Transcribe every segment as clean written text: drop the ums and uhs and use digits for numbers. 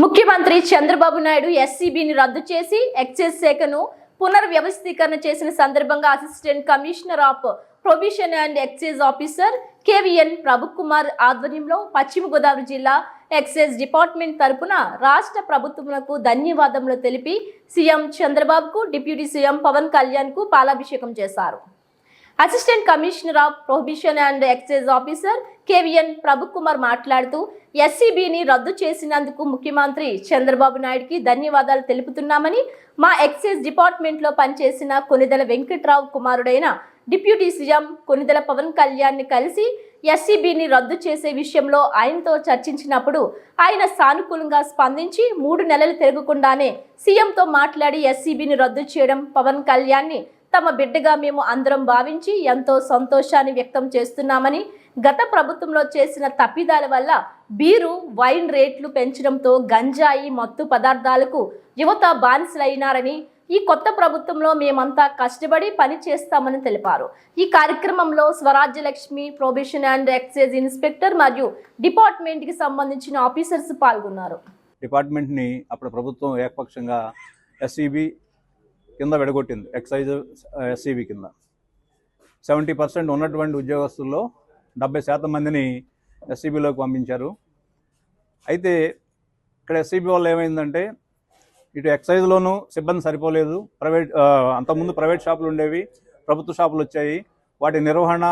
ముఖ్యమంత్రి చంద్రబాబు నాయుడు ఎస్సీబీని రద్దు చేసి ఎక్సైజ్ శాఖను పునర్వ్యవస్థీకరణ చేసిన సందర్భంగా assistant commissioner of probation and excise officer KVN Prabhukumar ఆధ్వర్యంలో పశ్చిమ గోదావరి జిల్లా ఎక్సైజ్ డిపార్ట్మెంట్ తరపున రాష్ట్ర ప్రభుత్వములకు ధన్యవాదములు తెలిపి సీఎం చంద్రబాబుకు డిప్యూటీ సీఎం పవన్ కళ్యాణ్కు పాలాభిషేకం చేశారు. Assistant commissioner of probation and excise officer KVN Prabhukumar మాట్లాడుతూ ఎస్సీబీని రద్దు చేసినందుకు ముఖ్యమంత్రి చంద్రబాబు నాయుడుకి ధన్యవాదాలు తెలుపుతున్నామని, మా ఎక్సైజ్ డిపార్ట్మెంట్లో పనిచేసిన కొనిదెల వెంకట్రావు కుమారుడైన డిప్యూటీ సీఎం కొనిదెల పవన్ కళ్యాణ్ని కలిసి ఎస్సీబీని రద్దు చేసే విషయంలో ఆయనతో చర్చించినప్పుడు ఆయన సానుకూలంగా స్పందించి 3 నెలలు తిరగకుండానే సీఎంతో మాట్లాడి ఎస్సీబీని రద్దు చేయడం పవన్ కళ్యాణ్ని తమ బిడ్డగా మేము అందరం భావించి ఎంతో సంతోషాన్ని వ్యక్తం చేస్తున్నామని, గత ప్రభుత్వంలో చేసిన తప్పిదాల వల్ల బీరు, వైన్ రేట్లు పెంచడంతో గంజాయి, మత్తు పదార్థాలకు యువత బానిసలైనారని, ఈ కొత్త ప్రభుత్వంలో మేమంతా కష్టపడి పని చేస్తామని తెలిపారు. ఈ కార్యక్రమంలో Swarajyalakshmi, probation and excise inspector మరియు డిపార్ట్మెంట్ కి సంబంధించిన ఆఫీసర్స్ పాల్గొన్నారు. డిపార్ట్మెంట్ ని అప్పుడు ప్రభుత్వం ఏకపక్షంగా ఎస్సీబీ కింద విడగొట్టింది. ఎక్సైజ్ ఎస్సీబీ కింద 70% ఉన్నటువంటి ఉద్యోగస్తుల్లో 70% మందిని ఎస్సీబీలోకి పంపించారు. అయితే ఇక్కడ ఎస్సీబీ వల్ల ఏమైందంటే ఇటు ఎక్సైజ్లోనూ సిబ్బంది సరిపోలేదు. అంతకుముందు ప్రైవేట్ షాపులు ఉండేవి, ప్రభుత్వ షాపులు వచ్చాయి. వాటి నిర్వహణ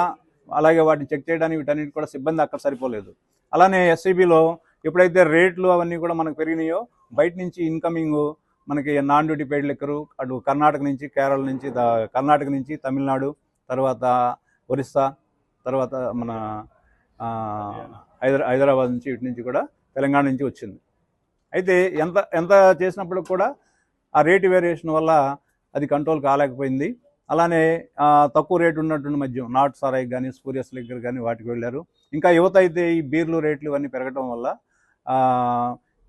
అలాగే వాటిని చెక్ చేయడానికి వీటన్నిటి కూడా సిబ్బంది అక్కడ సరిపోలేదు. అలానే ఎస్సీబీలో ఎప్పుడైతే రేట్లు అవన్నీ కూడా మనకు పెరిగినాయో బయట నుంచి ఇన్కమింగ్ మనకి నాన్ డ్యూటీ పెయిడ్ లెక్కరు అటు కర్ణాటక నుంచి, కేరళ నుంచి, కర్ణాటక నుంచి, తమిళనాడు, తర్వాత ఒరిస్సా, తర్వాత మన హైదరాబాద్ నుంచి, ఇటు నుంచి కూడా తెలంగాణ నుంచి వచ్చింది. అయితే ఎంత చేసినప్పుడు కూడా ఆ రేటు వేరియేషన్ వల్ల అది కంట్రోల్ కాలేకపోయింది. అలానే తక్కువ రేటు ఉన్నటువంటి మద్యం నాటు సారాయి కానీ, స్పూరియస్ లిక్కర్ కానీ వాటికి వెళ్ళారు. ఇంకా యువత అయితే ఈ బీర్లు రేట్లు ఇవన్నీ పెరగడం వల్ల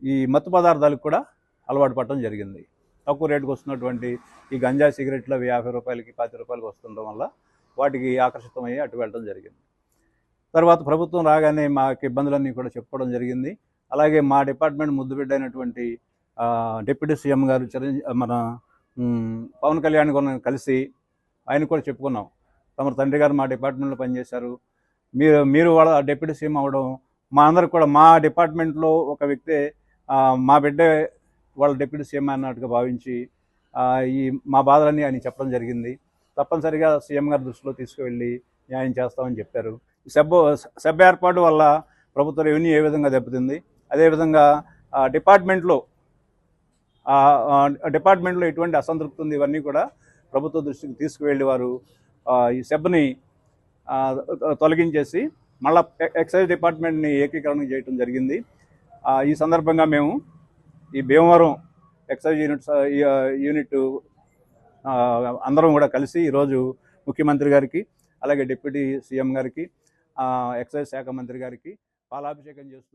ఈ మత్తు పదార్థాలకు కూడా అలవాటు పడటం జరిగింది. తక్కువ రేటుకు వస్తున్నటువంటి ఈ గంజా సిగరెట్లు అవి 50 రూపాయలకి, 40 రూపాయలకి వస్తుండడం వల్ల వాటికి ఆకర్షితమయ్యి అటు వెళ్ళడం జరిగింది. తర్వాత ప్రభుత్వం రాగానే మాకు ఇబ్బందులన్నీ కూడా చెప్పుకోవడం జరిగింది. అలాగే మా డిపార్ట్మెంట్ ముద్దుబిడ్డ అయినటువంటి డిప్యూటీ సీఎం గారు మన పవన్ కళ్యాణ్ గారిని కలిసి ఆయన కూడా చెప్పుకున్నాం. తమ తండ్రి గారు మా డిపార్ట్మెంట్లో పనిచేశారు, మీరు వాళ్ళ డిప్యూటీ సీఎం అవ్వడం మా అందరికి కూడా, మా డిపార్ట్మెంట్లో ఒక వ్యక్తే మా బిడ్డే వాళ్ళ డిప్యూటీ సీఎం అన్నట్టుగా భావించి ఈ మా బాధలన్నీ ఆయన చెప్పడం జరిగింది. తప్పనిసరిగా సీఎం గారి దృష్టిలో తీసుకువెళ్ళి న్యాయం చేస్తామని చెప్పారు. సబ్ ఏర్పాటు వల్ల ప్రభుత్వ రెవెన్యూ ఏ విధంగా దెబ్బతింది, అదేవిధంగా డిపార్ట్మెంట్లో ఎటువంటి అసంతృప్తి ఉంది, ఇవన్నీ కూడా ప్రభుత్వ దృష్టికి తీసుకువెళ్ళి వారు ఈ సెబ్ని తొలగించేసి మళ్ళీ ఎక్సైజ్ డిపార్ట్మెంట్ని ఏకీకరణ చేయడం జరిగింది. ఈ సందర్భంగా మేము ఈ భీమవరం ఎక్సైజ్ యూనిట్ అందరం కూడా కలిసి ఈరోజు ముఖ్యమంత్రి గారికి, అలాగే డిప్యూటీ సీఎం గారికి, ఎక్సైజ్ శాఖ మంత్రి గారికి పాలాభిషేకం చేస్తూ